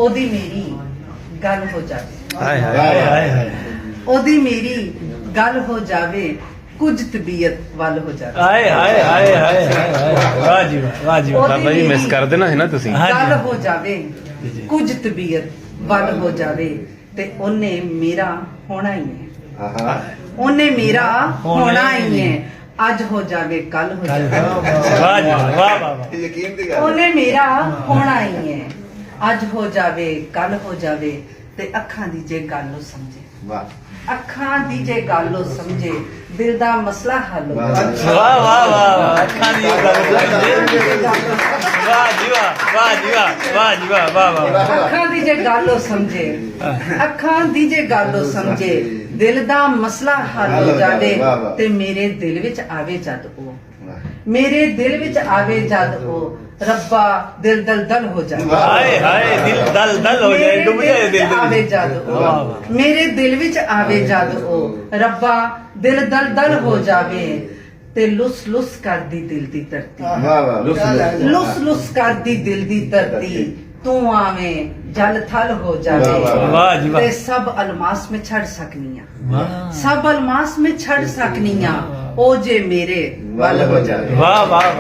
ओदी मेरी गल हो जावे हाय हाय हाय हाय ओदी मेरी गल हो जावे कुछ तबीयत वल हो जावे हाय हाय हाय हाय वाह जी वाह जी वाह ਬਾਬਾ ਜੀ ਮਿਸ ਕਰਦੇ ਨਾ ਹੈ ਨਾ ਤੁਸੀਂ गल हो जावे कुछ तबीयत वल हो जावे ते ओने मेरा होना ही है ओने मेरा होना ही है अज हो जावे कल हो जावे वाह जी वाह वाह ਯਕੀਨ ਦੀ ਗੱਲ ओने मेरा होना ही है अज हो जावे कल हो जावे ते अखां दी जे गल नु समझे ਵਾਹ अखां दी जे गल नु समझे दिल दा मसला हल हो वाह। जावे। वाह वाह वाह ਅੱਖਾਂ ਦੀ ਇਹ ਗੱਲ ਵਾਹ ਜੀ ਵਾਹ ਜੀ ਵਾਹ ਜੀ ਵਾਹ ਵਾਹ अखां दी जे गल नु समझे अखां दी जे गल नु समझे दिल दा मसला हल हो जावे वाह, वाह। ते मेरे दिल विच आवे जद ओ मेरे दिल विच आवे जद ओ रब्बा दिल दल दल हो जावे ਹਾਏ ਹਾਏ ਦਿਲ ਦਲ ਦਲ ਹੋ ਜਾਏ ਡੁੱਬ ਜਾਏ ਦਿਲ ਦੇ आवे ਵਿੱਚ। जद ओ वाह, वाह। मेरे दिल विच आवे जद ओ रब्बा दिल दल दल हो जावे ते लुस लुस करदी दिल दी धरती ਵਾਹ ਵਾਹ लुस लुस करदी दिल दी धरती तू आवे जल थल हो जावे वाह, वाह, वाह जी, वाह। ते सब अलमास में छड़ सकनिया वाह सब अलमास में छड़ सकनिया ओ जे मेरे वल हो जावे वाह वाह